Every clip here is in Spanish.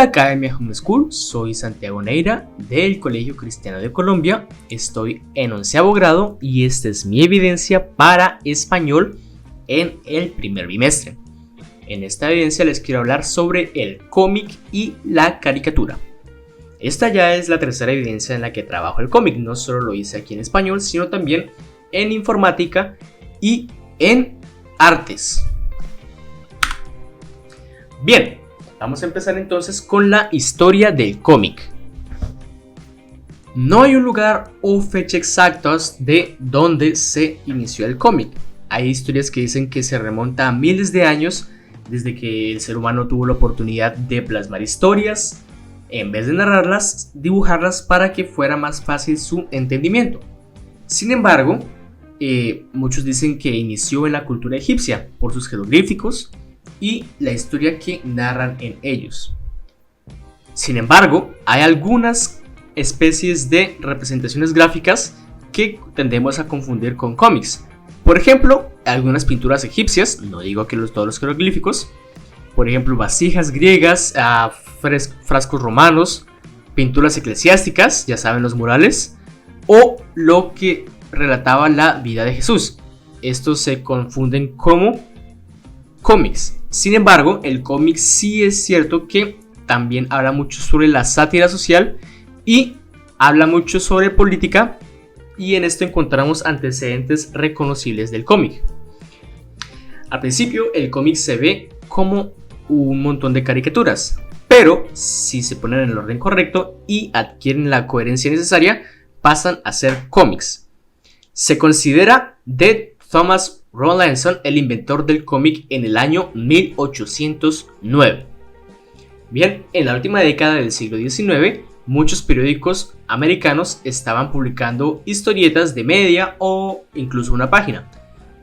Academia Homeschool, soy Santiago Neira del Colegio Cristiano de Colombia, estoy en 11º grado y esta es mi evidencia para español en el primer bimestre. En esta evidencia les quiero hablar sobre el cómic y la caricatura. Esta ya es la tercera evidencia en la que trabajo el cómic, no solo lo hice aquí en español, sino también en informática y en artes. Bien, vamos a empezar entonces con la historia del cómic. No hay un lugar o fecha exactas de dónde se inició el cómic. Hay historias que dicen que se remonta a miles de años desde que el ser humano tuvo la oportunidad de plasmar historias, en vez de narrarlas, dibujarlas para que fuera más fácil su entendimiento. Sin embargo, muchos dicen que inició en la cultura egipcia por sus jeroglíficos y la historia que narran en ellos. Sin embargo, hay algunas especies de representaciones gráficas que tendemos a confundir con cómics. Por ejemplo, algunas pinturas egipcias, no digo que todos los jeroglíficos, por ejemplo, vasijas griegas, frascos romanos, pinturas eclesiásticas, ya saben, los murales, o lo que relataba la vida de Jesús. Estos se confunden como cómics. Sin embargo, el cómic sí es cierto que también habla mucho sobre la sátira social y habla mucho sobre política, y en esto encontramos antecedentes reconocibles del cómic. Al principio, el cómic se ve como un montón de caricaturas, pero si se ponen en el orden correcto y adquieren la coherencia necesaria, pasan a ser cómics. Se considera de Thomas Rowlandson el inventor del cómic en el año 1809. Bien, en la última década del siglo XIX, muchos periódicos americanos estaban publicando historietas de media o incluso una página,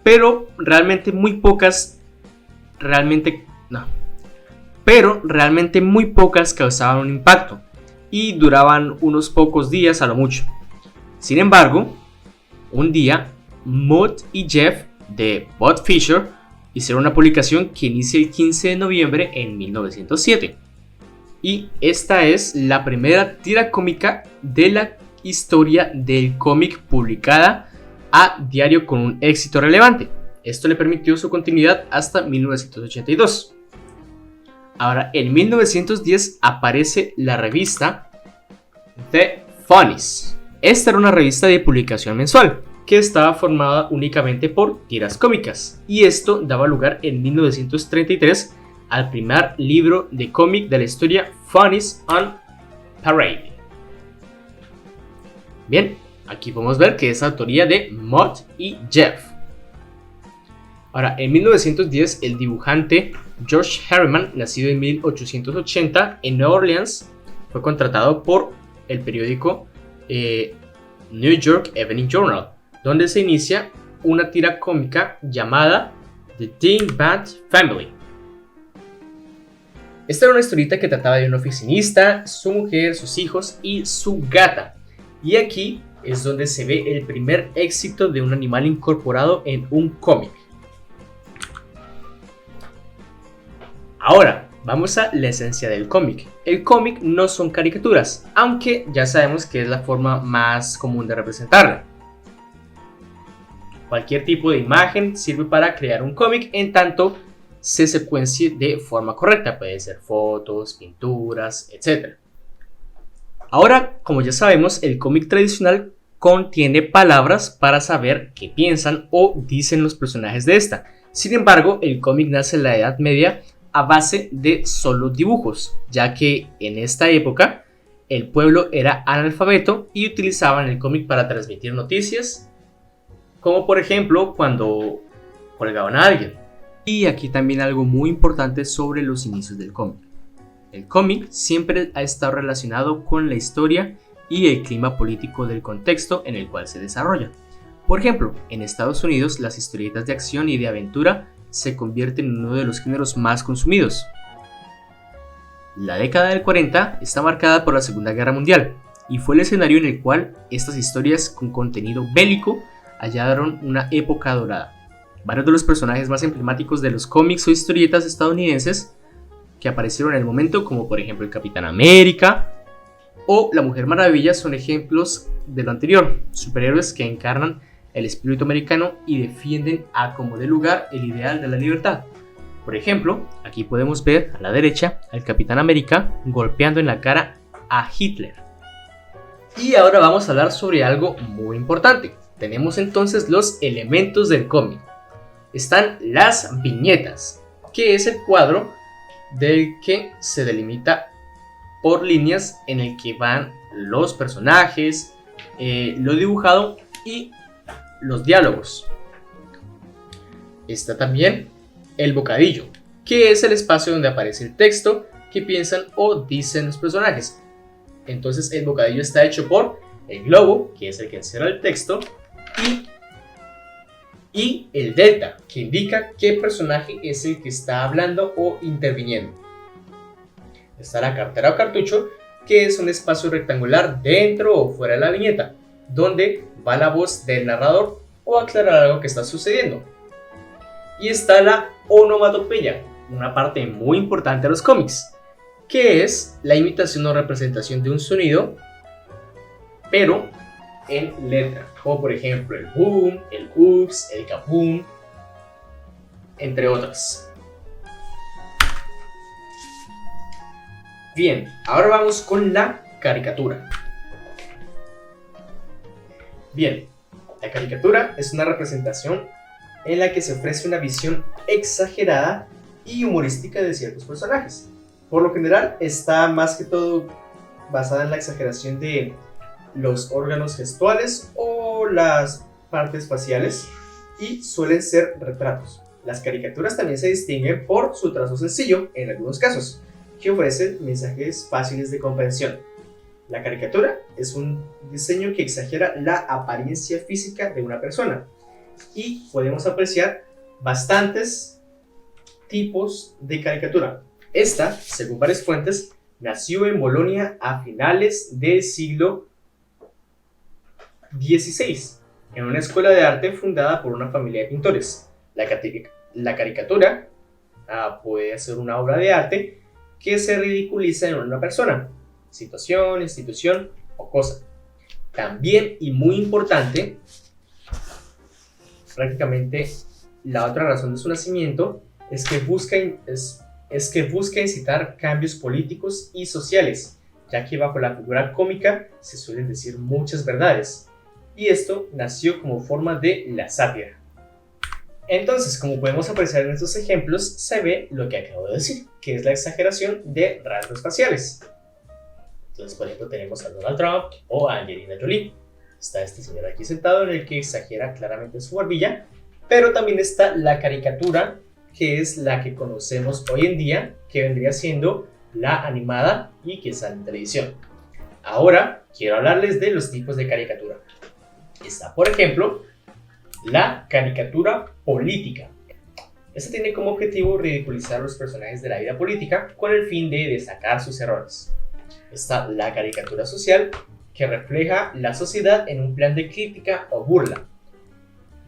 pero realmente muy pocas causaban un impacto y duraban unos pocos días a lo mucho. Sin embargo, un día Mott y Jeff de Bob Fisher hicieron una publicación que inicia el 15 de noviembre en 1907. Y esta es la primera tira cómica de la historia del cómic publicada a diario con un éxito relevante. Esto le permitió su continuidad hasta 1982. Ahora, en 1910 aparece la revista The Funnies. Esta era una revista de publicación mensual que estaba formada únicamente por tiras cómicas, y esto daba lugar en 1933 al primer libro de cómic de la historia, Funnies on Parade. Bien, aquí podemos ver que es autoría de Mott y Jeff. Ahora, en 1910, el dibujante George Herriman, nacido en 1880 en Nueva Orleans, fue contratado por el periódico New York Evening Journal, donde se inicia una tira cómica llamada The Dingbat Family. Esta era una historieta que trataba de un oficinista, su mujer, sus hijos y su gata. Y aquí es donde se ve el primer éxito de un animal incorporado en un cómic. Ahora, vamos a la esencia del cómic. El cómic no son caricaturas, aunque ya sabemos que es la forma más común de representarla. Cualquier tipo de imagen sirve para crear un cómic en tanto se secuencie de forma correcta. Puede ser fotos, pinturas, etc. Ahora, como ya sabemos, el cómic tradicional contiene palabras para saber qué piensan o dicen los personajes de esta. Sin embargo, el cómic nace en la Edad Media a base de solo dibujos, ya que en esta época el pueblo era analfabeto y utilizaban el cómic para transmitir noticias, como por ejemplo cuando colgaban a alguien. Y aquí también algo muy importante sobre los inicios del cómic. El cómic siempre ha estado relacionado con la historia y el clima político del contexto en el cual se desarrolla. Por ejemplo, en Estados Unidos las historietas de acción y de aventura se convierten en uno de los géneros más consumidos. La década del 40 está marcada por la Segunda Guerra Mundial y fue el escenario en el cual estas historias con contenido bélico hallaron una época dorada. Varios de los personajes más emblemáticos de los cómics o historietas estadounidenses que aparecieron en el momento, como por ejemplo el Capitán América o la Mujer Maravilla, son ejemplos de lo anterior, superhéroes que encarnan el espíritu americano y defienden a como dé lugar el ideal de la libertad. Por ejemplo, aquí podemos ver a la derecha al Capitán América golpeando en la cara a Hitler. Y ahora vamos a hablar sobre algo muy importante. Tenemos entonces los elementos del cómic. Están las viñetas, que es el cuadro del que se delimita por líneas en el que van los personajes, lo dibujado y los diálogos. Está también el bocadillo, que es el espacio donde aparece el texto que piensan o dicen los personajes. Entonces el bocadillo está hecho por el globo, que es el que encierra el texto, y el delta, que indica qué personaje es el que está hablando o interviniendo. Está la cartera o cartucho, que es un espacio rectangular dentro o fuera de la viñeta, donde va la voz del narrador o aclarar algo que está sucediendo. Y está la onomatopeya, una parte muy importante de los cómics, que es la imitación o representación de un sonido, pero en letra, como por ejemplo el boom, el ups, el kaboom, entre otras. Bien, ahora vamos con la caricatura. Bien, la caricatura es una representación en la que se ofrece una visión exagerada y humorística de ciertos personajes. Por lo general está más que todo basada en la exageración de los órganos gestuales o las partes faciales y suelen ser retratos. Las caricaturas también se distinguen por su trazo sencillo en algunos casos, que ofrecen mensajes fáciles de comprensión. La caricatura es un diseño que exagera la apariencia física de una persona y podemos apreciar bastantes tipos de caricatura. Esta, según varias fuentes, nació en Bolonia a finales del siglo XVI, en una escuela de arte fundada por una familia de pintores. La caricatura puede ser una obra de arte que se ridiculiza en una persona, situación, institución o cosa. También, y muy importante, prácticamente la otra razón de su nacimiento es que busca incitar cambios políticos y sociales, ya que bajo la figura cómica se suelen decir muchas verdades, y esto nació como forma de la sátira. Entonces, como podemos apreciar en estos ejemplos, se ve lo que acabo de decir, que es la exageración de rasgos faciales. Entonces, por ejemplo, tenemos a Donald Trump o a Angelina Jolie. Está este señor aquí sentado en el que exagera claramente su barbilla, pero también está la caricatura, que es la que conocemos hoy en día, que vendría siendo la animada y que sale en televisión. Ahora quiero hablarles de los tipos de caricatura. Está, por ejemplo, la caricatura política. Esta tiene como objetivo ridiculizar a los personajes de la vida política con el fin de destacar sus errores. Está la caricatura social, que refleja la sociedad en un plan de crítica o burla.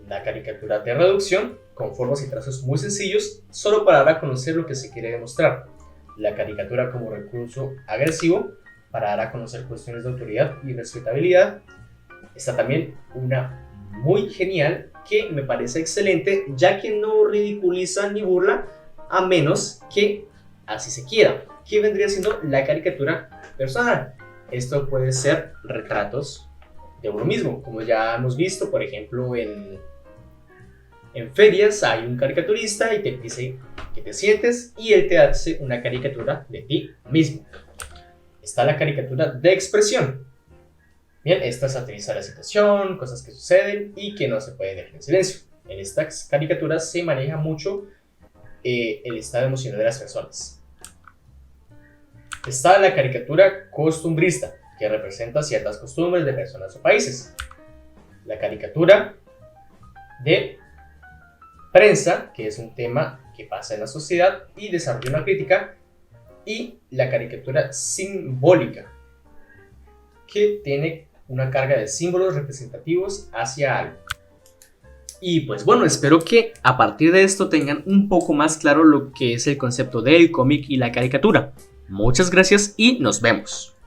La caricatura de reducción, con formas y trazos muy sencillos, solo para dar a conocer lo que se quiere demostrar. La caricatura como recurso agresivo, para dar a conocer cuestiones de autoridad y respetabilidad. Está también una muy genial que me parece excelente, ya que no ridiculiza ni burla, a menos que así se quiera, que vendría siendo la caricatura personal. Esto puede ser retratos de uno mismo, como ya hemos visto, por ejemplo, en ferias hay un caricaturista y te dice que te sientes y él te hace una caricatura de ti mismo. Está la caricatura de expresión. Bien, esta satiriza la situación, cosas que suceden y que no se pueden dejar en silencio. En estas caricaturas se maneja mucho el estado emocional de las personas. Está la caricatura costumbrista, que representa ciertas costumbres de personas o países. La caricatura de prensa, que es un tema que pasa en la sociedad y desarrolla una crítica. Y la caricatura simbólica, que tiene una carga de símbolos representativos hacia algo. Y pues bueno, espero que a partir de esto tengan un poco más claro lo que es el concepto del cómic y la caricatura. Muchas gracias y nos vemos.